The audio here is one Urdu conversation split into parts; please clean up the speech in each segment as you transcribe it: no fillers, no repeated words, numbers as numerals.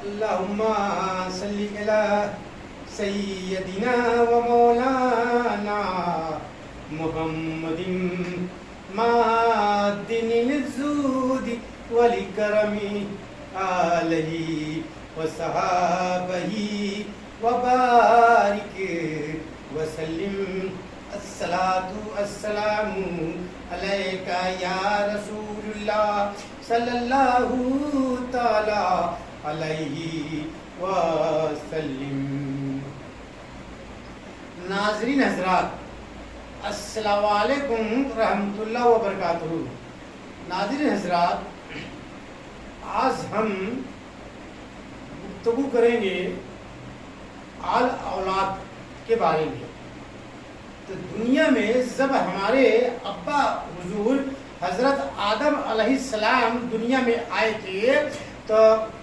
اللهم صل على سيدنا ومولانا محمد معدن الزود والكرم آله وصحابه وبارك وسلم الصلاة والسلام عليك يا رسول الله صلی اللہ تعالی علیہ وسلم۔ ناظرین حضرات، السلام علیکم ورحمۃ اللہ وبرکاتہ۔ ناظرین حضرات، آج ہم گفتگو کریں گے آل اولاد کے بارے میں۔ تو دنیا میں جب ہمارے ابا حضور حضرت آدم علیہ السلام دنیا میں آئے تھے تو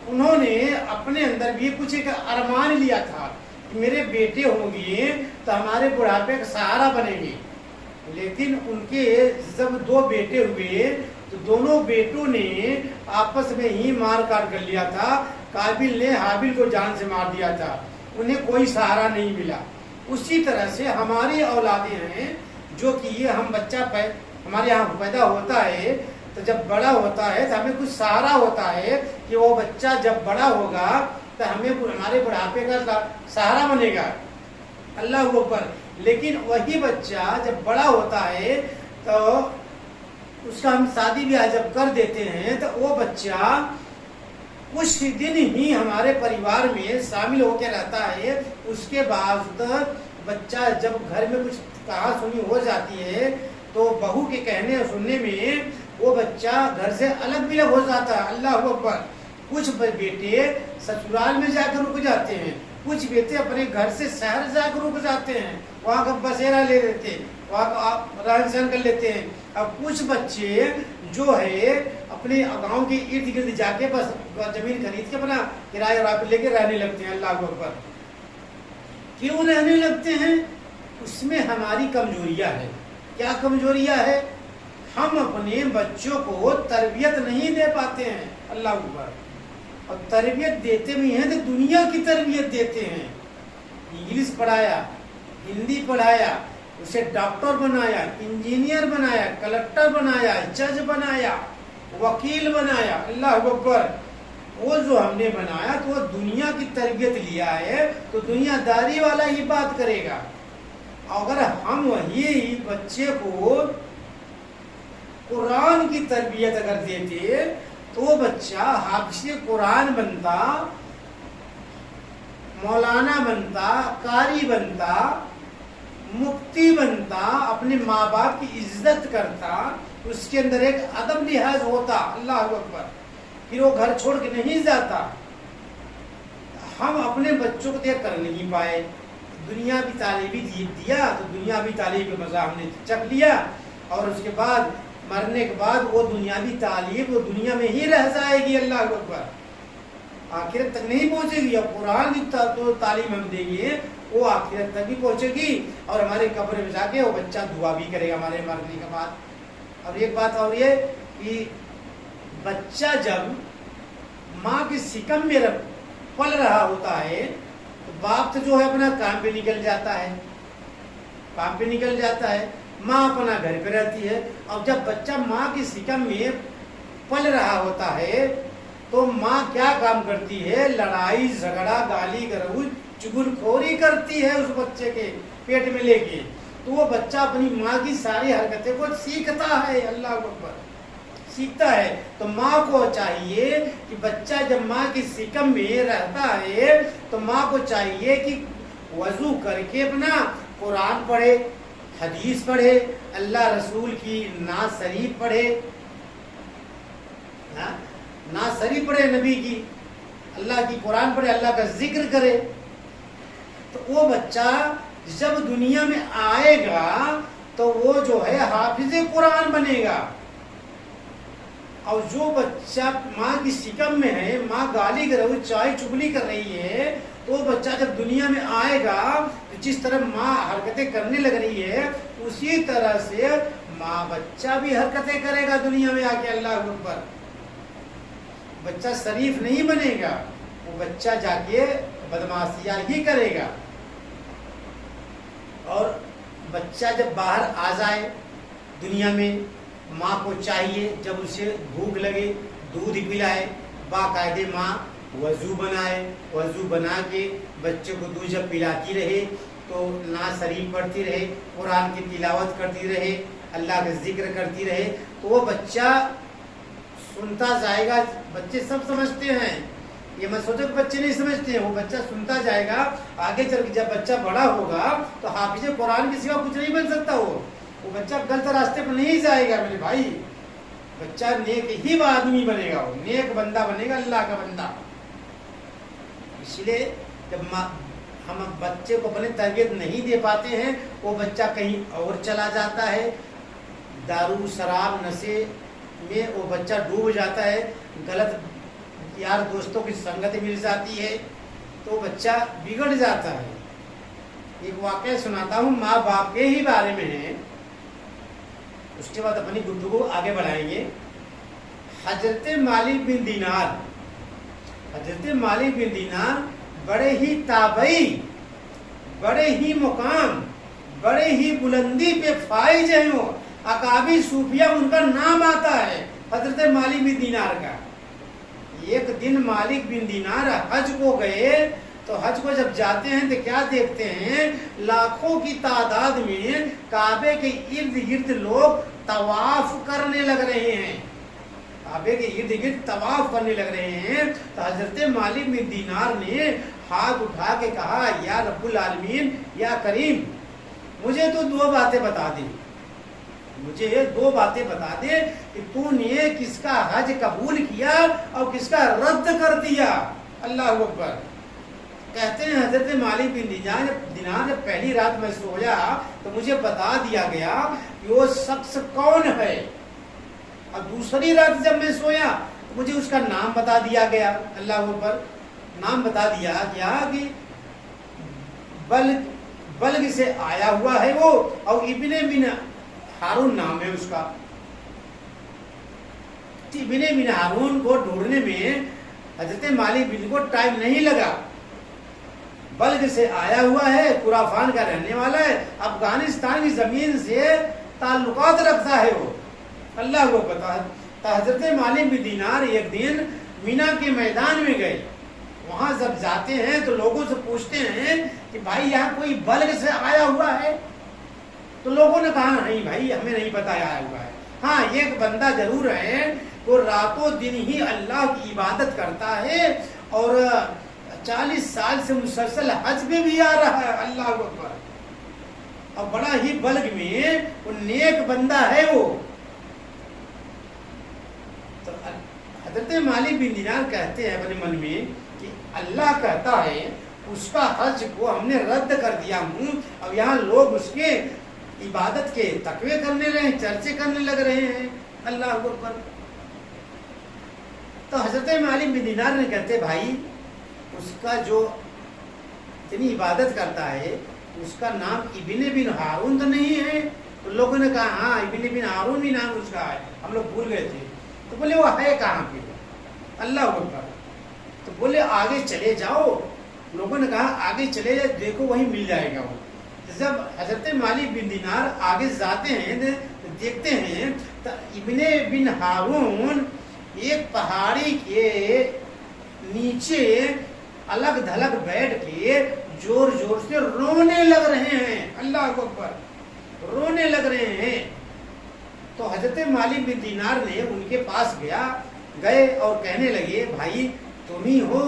انہوں نے اپنے اندر بھی کچھ ایک ارمان لیا تھا کہ میرے بیٹے ہوں گے تو ہمارے بڑھاپے کا سہارا بنیں گے۔ لیکن ان کے جب دو بیٹے ہوئے تو دونوں بیٹوں نے آپس میں ہی مار کاٹ کر لیا تھا۔ قابل نے حابل کو جان سے مار دیا تھا، انہیں کوئی سہارا نہیں ملا۔ اسی طرح سے ہماری اولادیں ہیں جو کہ یہ ہم بچہ ہمارے یہاں پیدا ہوتا ہے تو جب بڑا ہوتا ہے تو ہمیں کچھ سہارا ہوتا ہے کہ وہ بچہ جب بڑا ہوگا تو ہمیں ہمارے بڑھاپے کا سہارا بنے گا، اللہ اکبر۔ لیکن وہی بچہ جب بڑا ہوتا ہے تو اس کا ہم شادی بیاہ جب کر دیتے ہیں تو وہ بچہ کچھ دن ہی ہمارے پریوار میں شامل ہو کے رہتا ہے۔ اس کے بعد بچہ جب گھر میں کچھ کہا سنی ہو جاتی ہے تو بہو کے کہنے اور سننے میں وہ بچہ گھر سے الگ بھی ہو جاتا ہے، اللہ اکبر۔ کچھ بیٹے سسرال میں جا کر رک جاتے ہیں، کچھ بیٹے اپنے گھر سے شہر جا کر رک جاتے ہیں، وہاں کا بسیرا لے لیتے ہیں، وہاں رہن سہن کر لیتے ہیں۔ اب کچھ بچے جو ہے اپنے گاؤں کے ارد گرد جا کے بس زمین خرید کے اپنا کرایہ لے کے رہنے لگتے ہیں، اللہ اکبر۔ کیوں رہنے لگتے ہیں؟ اس میں ہماری کمزوریاں ہیں۔ کیا کمزوریاں ہے؟ ہم اپنے بچوں کو تربیت نہیں دے پاتے ہیں، اللہ اکبر۔ اور تربیت دیتے بھی ہیں تو دنیا کی تربیت دیتے ہیں۔ انگلش پڑھایا، ہندی پڑھایا، اسے ڈاکٹر بنایا، انجینئر بنایا، کلکٹر بنایا، جج بنایا، وکیل بنایا، اللہ اکبر۔ وہ جو ہم نے بنایا تو وہ دنیا کی تربیت لیا ہے تو دنیا داری والا ہی بات کرے گا۔ اگر ہم وہی بچے کو قرآن کی تربیت اگر دیتے تو وہ بچہ حافظ قرآن بنتا، مولانا بنتا، قاری بنتا، مفتی بنتا، اپنے ماں باپ کی عزت کرتا، اس کے اندر ایک ادب لحاظ ہوتا، اللہ اکبر۔ پھر وہ گھر چھوڑ کے نہیں جاتا۔ ہم اپنے بچوں کو دیکھ کر نہیں پائے، دنیا بھی تعلیمی دیا تو دنیا بھی تعلیم کا مزہ ہم نے چکھ لیا، اور اس کے بعد مرنے کے بعد وہ دنیاوی تعلیم وہ دنیا میں ہی رہ جائے گی، اللہ اکبر، آخرت تک نہیں پہنچے گی۔ اور قرآن کی تعلیم ہم دیں گے وہ آخرت تک بھی پہنچے گی، اور ہمارے قبر میں جا کے وہ بچہ دعا بھی کرے گا ہمارے مرنے کے بعد۔ اور ایک بات اور یہ کہ بچہ جب ماں کی شکم میں پل رہا ہوتا ہے تو باپ تو جو ہے اپنا کام پہ نکل جاتا ہے، ماں اپنا گھر پہ رہتی ہے۔ اور جب بچہ ماں کی شکم میں پل رہا ہوتا ہے تو ماں کیا کام کرتی ہے؟ لڑائی جھگڑا، گالی گلوچ، چغل خوری کرتی ہے اس بچے کے پیٹ میں لے کے۔ تو وہ بچہ اپنی ماں کی ساری حرکتیں کو سیکھتا ہے، اللہ اکبر، سیکھتا ہے۔ تو ماں کو چاہیے کہ بچہ جب ماں کی شکم میں رہتا ہے تو ماں کو چاہیے کہ وضو کر کے اپنا قرآن پڑھے، حدیث پڑھے، اللہ رسول کی نعت شریف پڑھے، نعت شریف پڑھے نبی کی، اللہ کی قرآن پڑھے، اللہ کا ذکر کرے۔ تو وہ بچہ جب دنیا میں آئے گا تو وہ جو ہے حافظ قرآن بنے گا۔ اور جو بچہ ماں کی شکم میں ہے، ماں گالی گلوچ چائے چگلی کر رہی ہے، تو وہ بچہ جب دنیا میں آئے گا تو جس طرح ماں حرکتیں کرنے لگ رہی ہے اسی طرح سے ماں بچہ بھی حرکتیں کرے گا دنیا میں آ کے، اللہ اکبر۔ بچہ شریف نہیں بنے گا، وہ بچہ جا کے بدمعاشیاں ہی کرے گا. اور بچہ جب باہر آ جائے دنیا میں، ماں کو چاہیے جب اسے بھوک لگے دودھ پلائے، باقاعدے ماں وضو بنائے، وضو بنا کے بچے کو دودھ جب پلاتی رہے تو نعت شریف پڑھتی رہے، قرآن کی تلاوت کرتی رہے، اللہ کا ذکر کرتی رہے، تو وہ بچہ سنتا جائے گا. بچے سب سمجھتے ہیں، یہ میں سوچو کہ بچے نہیں سمجھتے ہیں، وہ بچہ سنتا جائے گا. آگے چل کے جب بچہ بڑا ہوگا تو حافظ قرآن کے سوا کچھ نہیں بن سکتا. وہ بچہ غلط راستے پر نہیں جائے گا میرے بھائی. بچہ نیک ہی آدمی بنے گا، وہ نیک بندہ بنے گا، اللہ کا بندہ. اس لیے جب ہم بچے کو اپنے تربیت نہیں دے پاتے ہیں، وہ بچہ کہیں اور چلا جاتا ہے، دارو شراب نشے میں وہ بچہ ڈوب جاتا ہے، غلط یار دوستوں کی سنگت مل جاتی ہے تو بچہ بگڑ جاتا ہے. ایک واقعہ سناتا ہوں، ماں باپ کے ہی بارے میں ہے، اس کے بعد اپنی گفتگو آگے بڑھائیں گے. حضرت مالک بن دینار، حضرت مالک بن دینار بڑے ہی تابعی، بڑے ہی مقام، بڑے ہی بلندی پہ فائز ہیں. وہ اکابر صوفیہ ان کا نام آتا ہے حضرت مالک بن دینار کا. ایک دن مالک بن دینار حج کو گئے تو حج کو جب جاتے ہیں تو کیا دیکھتے ہیں، لاکھوں کی تعداد میں کعبے کے ارد گرد لوگ طواف کرنے لگ رہے ہیں، کعبے کے ارد گرد طواف کرنے لگ رہے ہیں. تو حضرت مالک بن دینار نے ہاتھ اٹھا کے کہا، یا رب العالمین، یا کریم، مجھے تو دو باتیں بتا دے، مجھے دو باتیں بتا دے کہ تو نے کس کا حج قبول کیا اور کس کا رد کر دیا. اللہ اکبر. کہتے ہیں حضرت مالک بن دینار جب پہلی رات میں سویا تو مجھے بتا دیا گیا کہ وہ شخص کون ہے، اور دوسری رات جب میں سویا تو مجھے اس کا نام بتا دیا گیا. اللہ اکبر. نام بتا دیا گیا کہ بلگ سے آیا ہوا ہے وہ، اور ابن بن ہارون نام ہے اس کا. ابن بن ہارون کو ڈھونڈنے میں حضرت مالک بن کو ٹائم نہیں لگا. بلگ سے آیا ہوا ہے، خرافان کا رہنے والا ہے، افغانستان کی زمین سے تعلقات رکھتا ہے وہ. اللہ کو پتا ہے. تو حضرت مالک بن دینار ایک دن مینا کے میدان میں گئے. وہاں جب جاتے ہیں تو لوگوں سے پوچھتے ہیں کہ بھائی یہاں کوئی بلگ سے آیا ہوا ہے؟ تو لوگوں نے کہا نہیں بھائی ہمیں نہیں پتا آیا ہوا ہے. ہاں ایک بندہ ضرور ہے، وہ راتوں دن ہی اللہ کی عبادت کرتا ہے اور 40 سال سے مسلسل حج میں بھی آ رہا ہے. اللہ اکبر. اور بڑا ہی بلگ میں وہ نیک بندہ ہے وہ. تو حضرت مالک بن دینار کہتے ہیں اپنے من میں کہ اللہ کہتا ہے اس کا حج کو ہم نے رد کر دیا ہوں، اب یہاں لوگ اس کے عبادت کے تقوی کرنے رہے ہیں، چرچے کرنے لگ رہے ہیں. اللہ اکبر. تو حضرت مالک بن دینار نے کہتے بھائی اس کا جو اتنی عبادت کرتا ہے اس کا نام ابن بن ہارون تو نہیں ہے؟ تو لوگوں نے کہا ہاں ابن بن ہارون بھی نام اس کا ہے، ہم لوگ بھول گئے تھے. تو بولے وہ ہے کہاں پہ؟ اللہ اکبر. تو بولے آگے چلے جاؤ. لوگوں نے کہا آگے چلے جاؤ، دیکھو وہیں مل جائے گا وہ. جب حضرت مالک بن دینار آگے جاتے ہیں دیکھتے ہیں تو ابن بن ہارون ایک پہاڑی کے نیچے الگ دھلک بیٹھ کے زور زور سے رونے لگ رہے ہیں. اللہ اکبر. رونے لگ رہے ہیں. تو حضرت مالک بن دینار نے ان کے پاس گئے اور کہنے لگے بھائی تم ہی ہو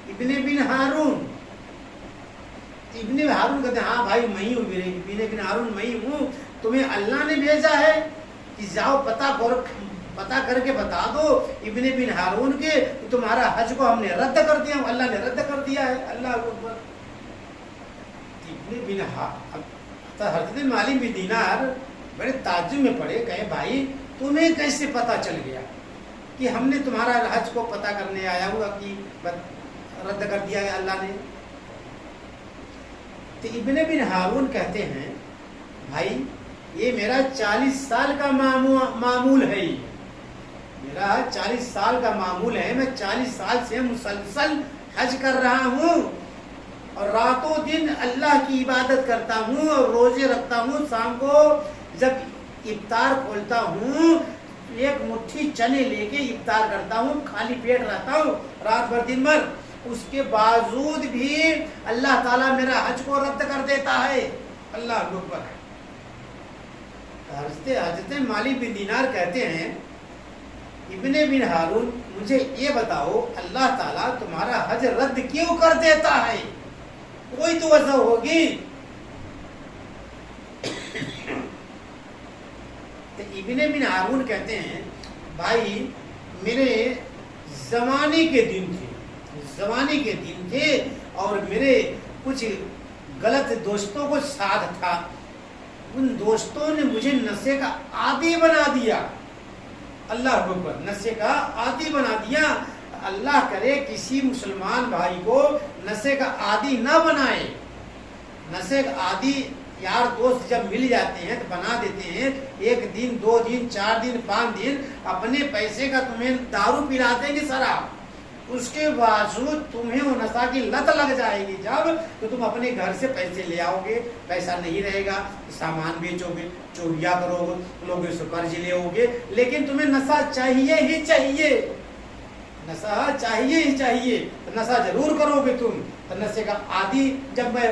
ابن بن ہارون؟ ابن ہارون کہتے ہیں ہاں بھائی میں ہی ہوں، ابن بن ہارون میں ہی ہوں. تمہیں اللہ نے بھیجا ہے کہ جاؤ پتا کر کے بتا دو ابن بن ہارون کے تمہارا حج کو ہم نے رد کر دیا، اللہ نے رد کر دیا ہے. اللہ اکبر. ابن بن حضرت مالک بن دینار بڑے تعجب میں پڑے، کہے بھائی تمہیں کیسے پتا چل گیا کہ ہم نے تمہارا حج کو پتا کرنے آیا ہوا کہ رد کر دیا ہے اللہ نے؟ تو ابن بن ہارون کہتے ہیں بھائی یہ میرا 40 سال کا معمول ہے. میرا 40 سال کا معمول ہے، میں 40 سال سے مسلسل حج کر رہا ہوں اور راتوں دن اللہ کی عبادت کرتا ہوں اور روزے رکھتا ہوں. شام کو جب افطار کھولتا ہوں ایک مٹھی چنے لے کے افطار کرتا ہوں، خالی پیٹ رہتا ہوں رات بھر دن بھر. اس کے باوجود بھی اللہ تعالیٰ میرا حج کو رد کر دیتا ہے. اللہ اکبر. حضرت مالک بن دینار کہتے ہیں ابن بن ہارون مجھے یہ بتاؤ اللہ تعالیٰ تمہارا حج رد کیوں کر دیتا ہے؟ کوئی تو وجہ ہوگی. ابن بن ہارون کہتے ہیں بھائی میرے زمانے کے دن تھے اور میرے کچھ غلط دوستوں کو ساتھ تھا. ان دوستوں نے مجھے نشے کا عادی بنا دیا. اللہ اکبر. نشے کا عادی بنا دیا. اللہ کرے کسی مسلمان بھائی کو نشے کا عادی نہ بنائے. نشے کا عادی یار دوست جب مل جاتے ہیں تو بنا دیتے ہیں. 1 دن 2 دن 4 دن 5 دن اپنے پیسے کا تمہیں دارو پلا دیں گے شراب. اس کے باوجود تمہیں وہ نشہ کی لت لگ جائے گی جب تو تم اپنے گھر سے پیسے لے آؤ گے. پیسہ نہیں رہے گا سامان بیچو گے، چوریاں کرو گے، لوگوں سے قرض لے گے، لیکن تمہیں نشہ چاہیے ہی چاہیے. نشہ چاہیے ہی چاہیے. نشہ ضرور کرو گے تم. نشے کا عادی جب میں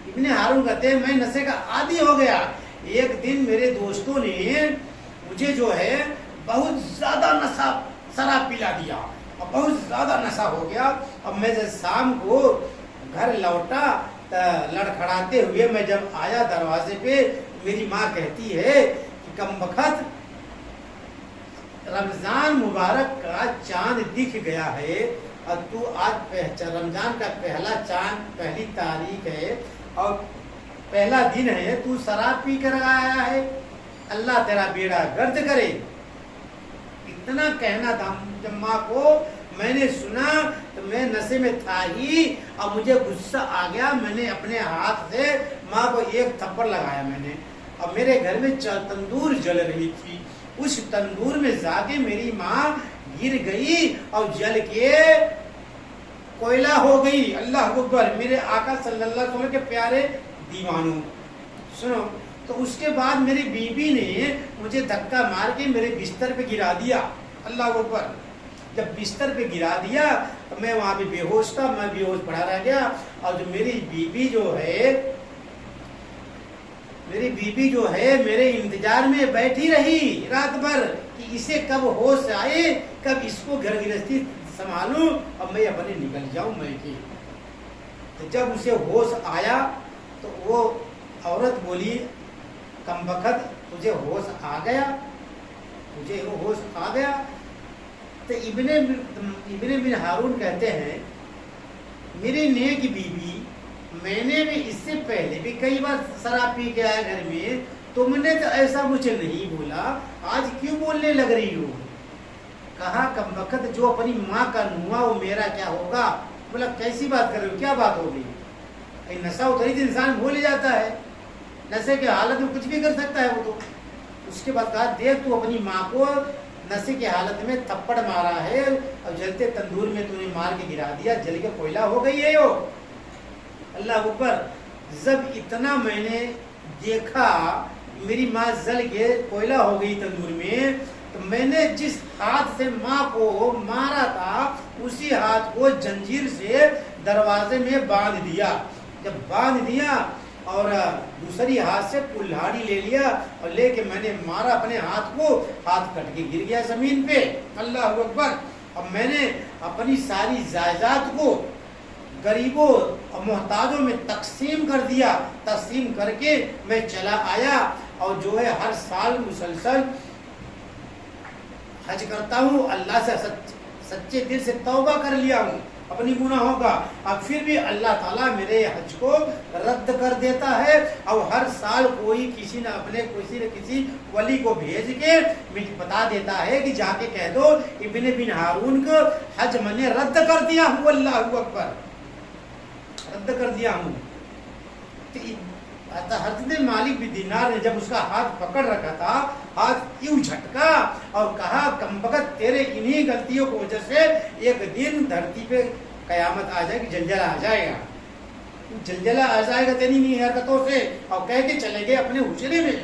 ابن ہارون کہتے ہیں میں نشے کا عادی ہو گیا. ایک دن میرے دوستوں نے مجھے جو ہے بہت زیادہ نشہ شراب پلا دیا اور بہت زیادہ نشہ ہو گیا. اب میں جب شام کو گھر لوٹا لڑکھڑاتے ہوئے میں جب آیا دروازے پہ میری ماں کہتی ہے کہ کم وقت رمضان مبارک کا چاند دکھ گیا ہے اور تو آج رمضان کا پہلا چاند پہلی تاریخ ہے اور پہلا دن ہے تو شراب پی کر آیا ہے. اللہ تیرا بیڑا گرد کرے. اتنا کہنا تھا جب ماں کو میں نے سنا تو میں نشے میں تھا ہی اور مجھے غصہ آ گیا. میں نے اپنے ہاتھ سے ماں کو ایک تھپڑ لگایا میں نے. اور میرے گھر میں تندور جل رہی تھی. اس تندور میں جا کے میری ماں گر گئی اور جل کے کوئلہ ہو گئی. اللہ اکبر. میرے آقا صلی اللہ علیہ وسلم کے پیارے دیوانوں سنو. تو اس کے بعد میری بیوی نے مجھے دھکا مار کے میرے بستر پہ گرا دیا. اللہ اکبر. جب بستر پہ گرا دیا تو میں وہاں پہ بے ہوش تھا. میں بے ہوش پڑا رہ گیا. اور جو میری بیوی جو ہے میرے انتظار میں بیٹھی رہی رات بھر کہ اسے کب ہوش آئے، کب اس کو گھر گرہستی سنبھالوں اور میں اپنے نکل جاؤں میں کی. تو جب اسے ہوش آیا تو وہ عورت بولی کم وقت تجھے ہوش آ گیا. تو ابن بن ہارون کہتے ہیں میری نیک بیوی میں نے بھی اس سے پہلے بھی کئی بار شراب پی کے آیا گھر میں. تم نے تو ایسا مجھے نہیں بولا، آج کیوں بولنے لگ رہی ہو؟ کہا کم وقت جو اپنی ماں کا نوا وہ میرا کیا ہوگا. بولا کیسی بات کر رہے ہو، کیا بات ہو گئی؟ نشہ اتری تو انسان بھول جاتا ہے. نشے کے حالت میں کچھ بھی کر سکتا ہے وہ تو. اس کے بعد کہا دیکھ تو اپنی ماں کو نشے کی حالت میں تھپڑ مارا ہے اور جلتے تندور میں تو نے مار کے گرا دیا، جل کے کوئلہ ہو گئی ہے وہ. اللہ اوپر. جب اتنا میں نے دیکھا میری ماں جل کے کوئلہ ہو گئی تندور میں، تو میں نے جس ہاتھ سے ماں کو مارا تھا اسی ہاتھ کو جنجیر سے دروازے میں باندھ دیا. جب باندھ دیا اور دوسری ہاتھ سے کلہاڑی لے لیا اور لے کے میں نے مارا اپنے ہاتھ کو، ہاتھ کٹ کے گر گیا زمین پہ. اللہ اکبر. اب میں نے اپنی ساری جائیداد کو غریبوں اور محتاجوں میں تقسیم کر دیا. تقسیم کر کے میں چلا آیا اور جو ہے ہر سال مسلسل حج کرتا ہوں. اللہ سے سچے دل سے توبہ کر لیا ہوں اپنی گناہوں کا. اب پھر بھی اللہ تعالیٰ میرے حج کو رد کر دیتا ہے اور ہر سال کوئی کسی نہ کسی ولی کو بھیج کے مجھے بتا دیتا ہے کہ جا کے کہہ دو ابن بن ہارون کو حج میں نے رد کر دیا ہوں. اللہ اکبر. رد کر دیا ہوں. حضرت مالک بن دینار نے جب اس کا ہاتھ پکڑ رکھا تھا، ہاتھ یوں جھٹکا اور کہا کمبخت تیرے انہی غلطیوں کی وجہ سے ایک دن دھرتی پہ قیامت آ جائے گی، زلزلہ آ جائے گا، زلزلہ آ جائے گا تیری انہی حرکتوں سے۔ اور کہہ کے چلے گئے اپنے حجرے میں۔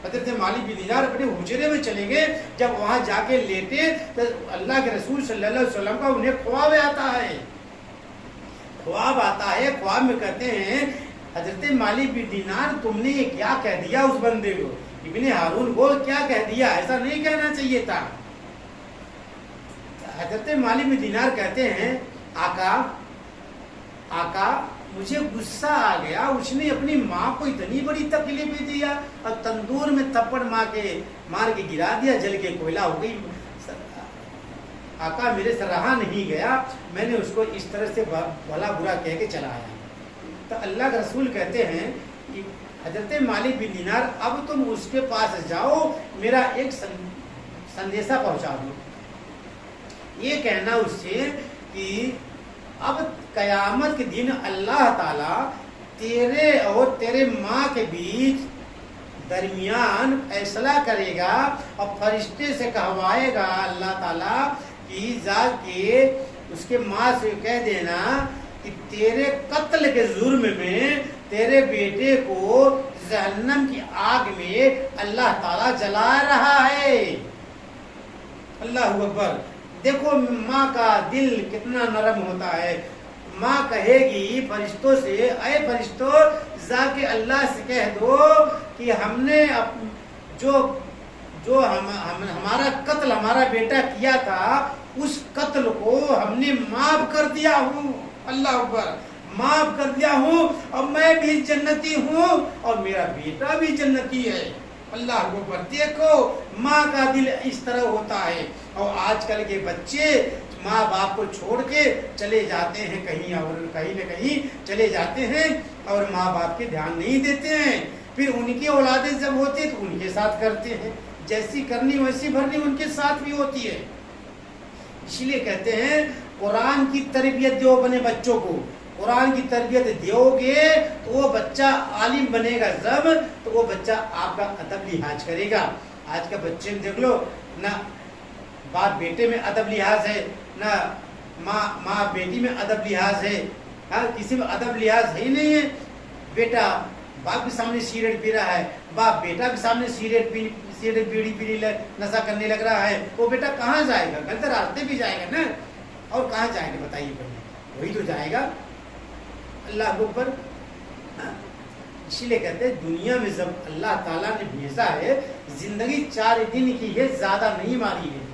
حضرت مالک بن دینار اپنے حجرے میں چلے گئے، جب وہاں جا کے لیٹے تو اللہ کے رسول صلی اللہ علیہ وسلم کا انہیں خواب آتا ہے، خواب آتا ہے۔ خواب میں کہتے ہیں حضرت مالک بن دینار تم نے یہ کیا کہہ دیا اس بندے کو، ابن ہارون کو کیا کہہ دیا، ایسا نہیں کہنا چاہیے تھا۔ حضرت مالک بن دینار کہتے ہیں آقا مجھے غصہ آ گیا، اس نے اپنی ماں کو اتنی بڑی تکلیف دیا اور تندور میں تھپڑ مار کے گرا دیا، جل کے کوئلہ ہو گئی۔ آقا میرے سے رہا نہیں گیا، میں نے اس کو اس طرح سے بھلا برا کہہ کے چلا آیا۔ تو اللہ کے رسول کہتے ہیں کہ حضرت مالک بن دینار اب تم اس کے پاس جاؤ، میرا ایک سندیشہ پہنچا دو، یہ کہنا اس سے کہ اب قیامت کے دن اللہ تعالیٰ تیرے اور تیرے ماں کے بیچ درمیان فیصلہ کرے گا، اور فرشتے سے کہوائے گا اللہ تعالیٰ کہ جا کے اس کے ماں سے کہہ دینا کہ تیرے قتل کے جرم میں تیرے بیٹے کو جہنم کی آگ میں اللہ تعالیٰ جلا رہا ہے۔ اللہ اکبر۔ دیکھو ماں کا دل کتنا نرم ہوتا ہے۔ ماں کہے گی فرشتوں سے، اے فرشتوں جا کے اللہ سے کہہ دو کہ ہم نے جو ہمارا قتل ہمارا بیٹا کیا تھا اس قتل کو ہم نے معاف کر دیا ہوں۔ اللہ اکبر، معاف کر دیا ہوں، اور میں بھی جنتی ہوں اور میرا بیٹا بھی جنتی ہے۔ اللہ اکبر۔ دیکھو ماں کا دل اس طرح ہوتا ہے، اور آج کل کے بچے ماں باپ کو چھوڑ کے چلے جاتے ہیں کہیں اور کہیں نہ کہیں چلے جاتے ہیں، اور ماں باپ کے دھیان نہیں دیتے ہیں۔ پھر ان کی اولادیں جب ہوتی ہیں تو ان کے ساتھ کرتے ہیں، جیسی کرنی ویسی بھرنی ان کے ساتھ بھی ہوتی ہے۔ اس لیے کہتے ہیں قرآن کی تربیت دو اپنے بچوں کو، قرآن کی تربیت دیو گے تو وہ بچہ عالم بنے گا، جب تو وہ بچہ آپ کا ادب لحاظ کرے گا۔ آج کا بچے دیکھ لو، نہ باپ بیٹے میں ادب لحاظ ہے، نہ ماں بیٹی میں ادب لحاظ ہے، کسی میں ادب لحاظ ہے ہی نہیں ہے۔ بیٹا باپ کے سامنے سگریٹ پی رہا ہے، باپ بیٹا کے سامنے سگریٹ بیڑی پینے نشہ کرنے لگ رہا ہے، وہ بیٹا کہاں جائے گا؟ غلط راستے بھی جائے گا نا، اور کہاں جائے گا بتائیے پہلے؟ وہی تو جائے گا۔ اللہ کے اوپر۔ اسی لیے کہتے ہیں دنیا میں جب اللہ تعالیٰ نے بھیجا ہے، زندگی 4 دن کی ہے، زیادہ نہیں ماری ہے۔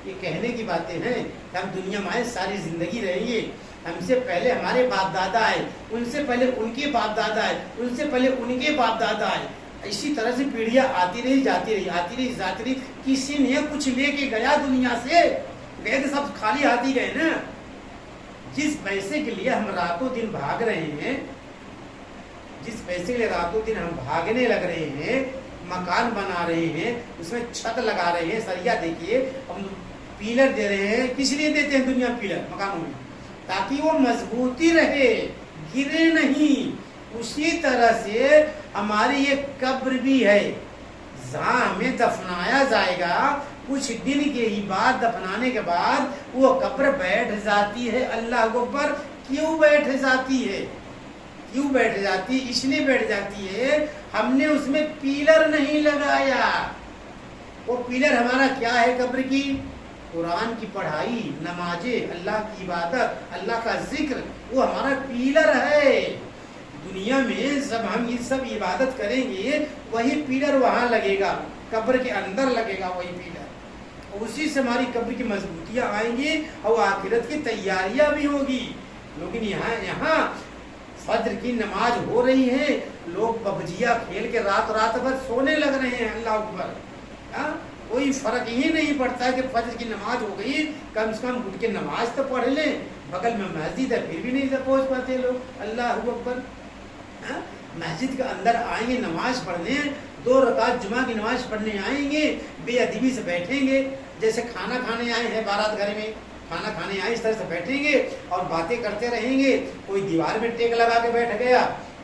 یہ کہنے کی باتیں ہیں کہ ہم دنیا میں آئے ساری زندگی رہیں گے، ہم سے پہلے ہمارے باپ دادا ہے، ان سے پہلے ان کے باپ دادا ہے، ان سے پہلے ان کے باپ دادا ہے، اسی طرح سے پیڑھیاں آتی رہی جاتی رہی۔ کسی نے کچھ لے کے گیا دنیا سے؟ گئے تو سب خالی ہاتھی گئے نا۔ جس پیسے کے لیے ہم راتوں دن بھاگ رہے ہیں، جس پیسے کے لیے راتوں دن ہم بھاگنے لگ رہے ہیں، مکان بنا رہے ہیں، اس میں چھت لگا رہے ہیں، سریا دیکھیے ہم پیلر دے رہے ہیں، کس لیے دیتے ہیں دنیا پیلر مکانوں میں؟ تاکہ وہ مضبوطی رہے، گرے نہیں۔ اسی طرح سے ہماری یہ قبر بھی ہے، جہاں ہمیں دفنایا جائے گا، کچھ دن کے ہی بعد دفنانے کے بعد وہ قبر بیٹھ جاتی ہے۔ اللہ اکبر۔ کیوں بیٹھ جاتی ہے؟ کیوں بیٹھ جاتی؟ اس لیے بیٹھ جاتی ہے ہم نے اس میں پیلر نہیں لگایا۔ وہ پیلر ہمارا کیا ہے قبر کی؟ قرآن کی پڑھائی، نمازیں، اللہ کی عبادت، اللہ کا ذکر، وہ ہمارا پیلر ہے۔ دنیا میں جب ہم یہ سب عبادت کریں گے وہی پیلر وہاں لگے گا، قبر کے اندر لگے گا وہی پیلر، اسی سے ہماری قبر کی مضبوطیاں آئیں گی اور آخرت کی تیاریاں بھی ہوگی۔ لیکن یہاں فجر کی نماز ہو رہی ہے، لوگ پبجیاں کھیل کے رات بھر سونے لگ رہے ہیں۔ اللہ اکبر۔ کوئی فرق ہی نہیں پڑتا کہ فجر کی نماز ہو گئی، کم سے کم اٹھ کے نماز تو پڑھ لیں، بغل میں مسجد ہے پھر بھی نہیں پہنچ پاتے لوگ۔ اللہ اکبر۔ مسجد کے اندر آئیں گے نماز پڑھنے، 2 رکعت جمعہ کی نماز پڑھنے آئیں گے، بے ادبی سے بیٹھیں گے، جیسے کھانا کھانے آئے ہیں بارات گھر میں کھانا کھانے آئے اس طرح سے بیٹھیں گے اور باتیں کرتے رہیں گے۔ کوئی دیوار میں ٹیک لگا کے بیٹھ گیا،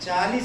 40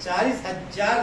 40,000